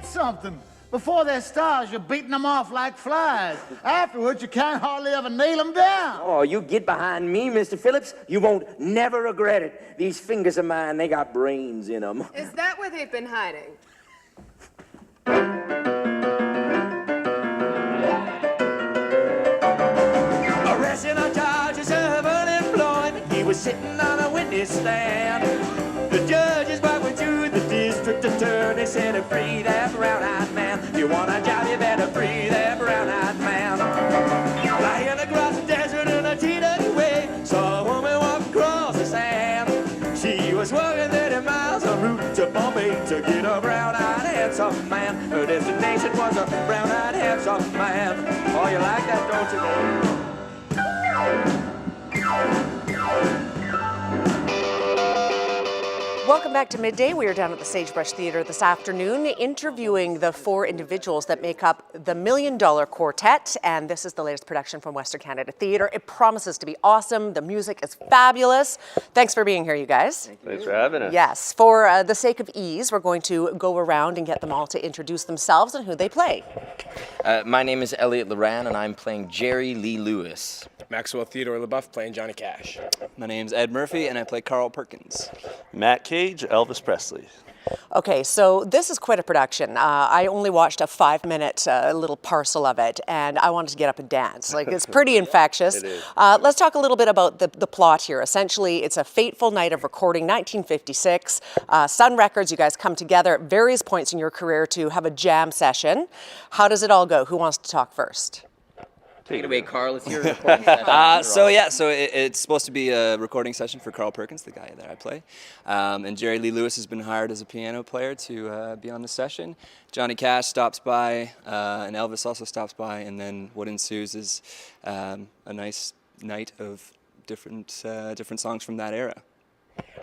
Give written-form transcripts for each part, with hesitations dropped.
something. Before they're stars, you're beating them off like flies. Afterwards, you can't hardly ever nail them down. Oh, you get behind me, Mr. Phillips. You won't never regret it. These fingers of mine, they got brains in them. Is that where they've been hiding? Arrested on charges of unemployment, he was sitting on a witness stand. The judges went to the district attorney, said, free that brown-eyed man. You want a job, you better free that brown-eyed man. Lying across the desert in a T-W way, saw a woman walk across the sand. She was walking 30 miles en route to Bombay to get a brown-eyed handsome man. Her destination was a brown-eyed handsome man. Oh, you like that, don't you? Welcome back to Midday. We are down at the Sagebrush Theatre this afternoon interviewing the four individuals that make up the $1 Million Quartet, and this is the latest production from Western Canada Theatre. It promises to be awesome. The music is fabulous. Thanks for being here, you guys. Thanks for having us. Yes. For the sake of ease, we're going to go around and get them all to introduce themselves and who they play. My name is Elliot Loran, and I'm playing Jerry Lee Lewis. Maxwell Theodore LaBeouf playing Johnny Cash. My name's Ed Murphy, and I play Carl Perkins. Matt Cage, Elvis Presley. Okay, so this is quite a production. I only watched a 5-minute little parcel of it, and I wanted to get up and dance. Like, it's pretty infectious. It is. Let's talk a little bit about the plot here. Essentially, it's a fateful night of recording, 1956. Sun Records, you guys come together at various points in your career to have a jam session. How does it all go? Who wants to talk first? Take it away, Carl. It's your recording session. So it's supposed to be a recording session for Carl Perkins, the guy that I play. And Jerry Lee Lewis has been hired as a piano player to be on the session. Johnny Cash stops by, and Elvis also stops by, and then what ensues is a nice night of different songs from that era.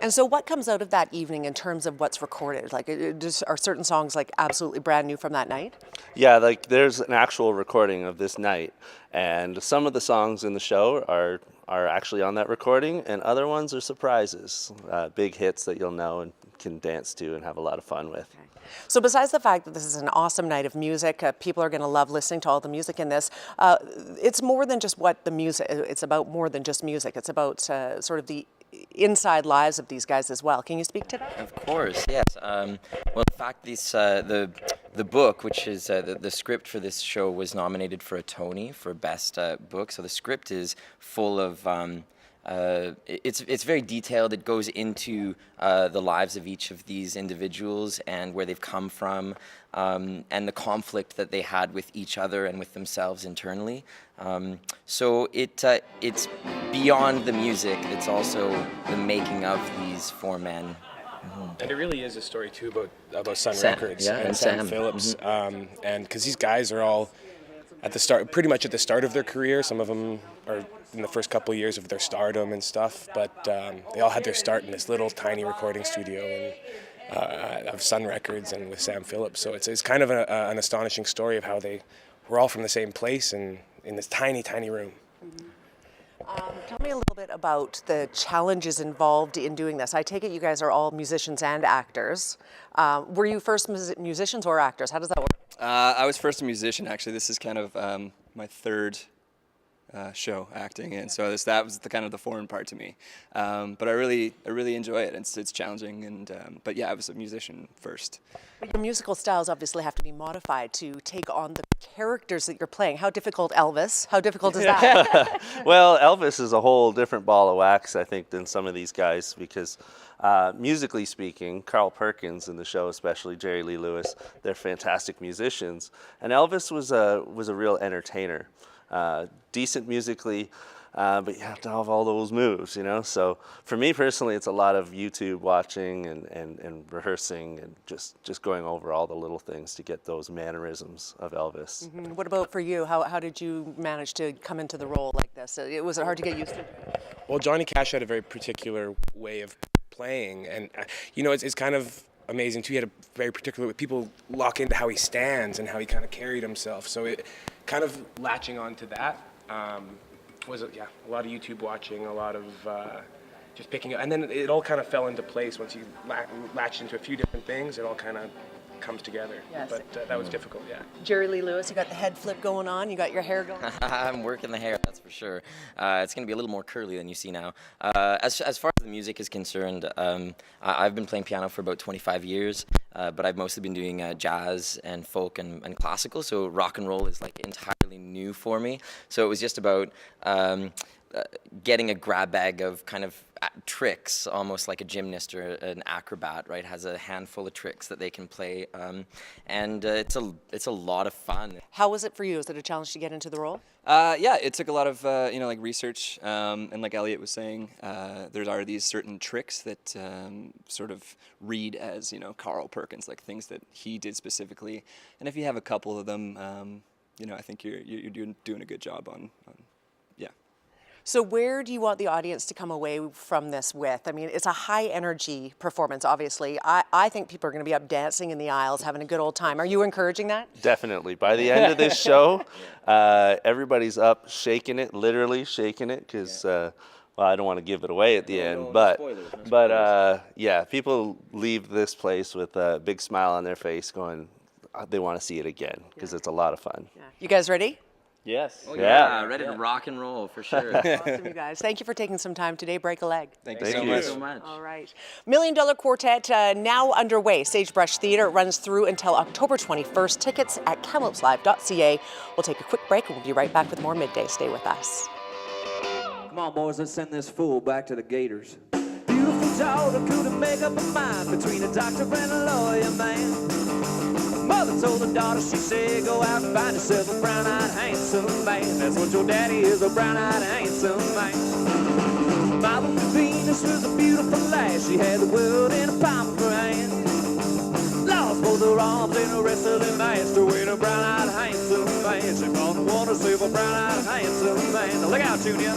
And so what comes out of that evening in terms of what's recorded? Like, are certain songs like absolutely brand new from that night? Yeah, like there's an actual recording of this night, and some of the songs in the show are actually on that recording, and other ones are surprises, big hits that you'll know and can dance to and have a lot of fun with. Okay. So besides the fact that this is an awesome night of music, people are going to love listening to all the music in this, it's more than just what the music, it's about more than just music. It's about sort of the inside lives of these guys as well. Can you speak to that? Of course, yes. Well, in fact, the book, which is the script for this show, was nominated for a Tony for Best Book. So the script is full of it's very detailed. It goes into the lives of each of these individuals and where they've come from, and the conflict that they had with each other and with themselves internally. So it's beyond the music. It's also the making of these four men. Mm-hmm. And it really is a story too about Sun Sam, Records yeah, and Sam Sam Phillips, Mm-hmm. And because these guys are all at the start, pretty much at the start of their career. Some of them are in the first couple of years of their stardom and stuff, but they all had their start in this little tiny recording studio of Sun Records and with Sam Phillips. So it's kind of an astonishing story of how they were all from the same place and in this tiny, tiny room. Mm-hmm. Tell me a little bit about the challenges involved in doing this. I take it you guys are all musicians and actors. Were you first musicians or actors? How does that work? I was first a musician, actually. This is kind of my third show acting, and so that was the kind of the foreign part to me. But I really enjoy it. It's challenging, and but yeah, I was a musician first. But your musical styles obviously have to be modified to take on the characters that you're playing. How difficult, Elvis? How difficult is that? Well, Elvis is a whole different ball of wax, I think, than some of these guys, because musically speaking, Carl Perkins in the show, especially Jerry Lee Lewis, they're fantastic musicians, and Elvis was a real entertainer. Decent musically, but you have to have all those moves, you know? So for me personally, it's a lot of YouTube watching and rehearsing and just going over all the little things to get those mannerisms of Elvis. Mm-hmm. What about for you? How did you manage to come into the role like this? Was it hard to get used to? Well, Johnny Cash had a very particular way of playing, and you know, it's kind of amazing too. He had a very particular way. People lock into how he stands and how he kind of carried himself. So it kind of latching on to that was a lot of YouTube watching, a lot of just picking up, and then it all kind of fell into place once you latched into a few different things. It all kind of comes together. Yes. But that was difficult, yeah. Jerry Lee Lewis, you got the head flip going on, you got your hair going. I'm working the hair, that's for sure. It's going to be a little more curly than you see now. As far as the music is concerned, I've been playing piano for about 25 years, but I've mostly been doing jazz and folk and classical, so rock and roll is like entirely new for me. So it was just about getting a grab bag of kind of tricks, almost like a gymnast or an acrobat, right? Has a handful of tricks that they can play, and it's a lot of fun. How was it for you? Was it a challenge to get into the role? Yeah, it took a lot of like research, and like Elliot was saying, there are these certain tricks that sort of read as Carl Perkins, like things that he did specifically. And if you have a couple of them, I think you're doing a good job on. So where do you want the audience to come away from this with? I mean, it's a high energy performance, obviously. I think people are going to be up dancing in the aisles, having a good old time. Are you encouraging that? Definitely. By the end of this show, everybody's up shaking it, literally shaking it, because well, I don't want to give it away at the end, but yeah, people leave this place with a big smile on their face, going, they want to see it again, because it's a lot of fun. Yeah. You guys ready? Yes. Oh, yeah, ready to rock and roll for sure. Awesome, you guys. Thank you for taking some time today. Break a leg. Thank Thank you you. so much. All right. $1 Million Quartet now underway. Sagebrush Theatre runs through until October 21st. Tickets at kamloops.live.ca. We'll take a quick break and we'll be right back with more Midday. Stay with us. Come on, boys, let's send this fool back to the Gators. Beautiful daughter couldn't make up her mind between a doctor and a lawyer, man. Mother told her daughter, she said, go out and find yourself a brown-eyed, handsome man. That's what your daddy is, a brown-eyed, handsome man. Mama Venus was a beautiful lass. She had the world in a palm of her hand. Lost both her arms in a wrestling match to win a brown-eyed, handsome man. She found the water, save a brown-eyed, handsome man. Now look out, Junior.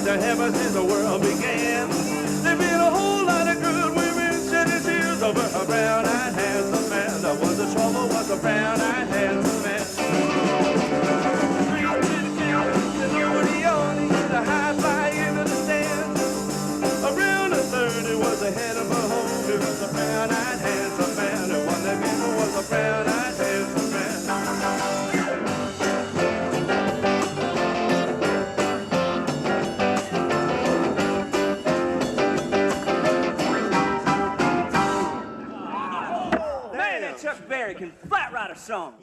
Ever since the world began, there's been a whole lot of good women shedding tears over a brown-eyed handsome man. That was the trouble, was a brown-eyed handsome man. The high fly into the stand. Around the 30 was the head of a home. It was a brown-eyed handsome man. The one that gave was a brown-eyed handsome man. Chuck Berry can flat write a song.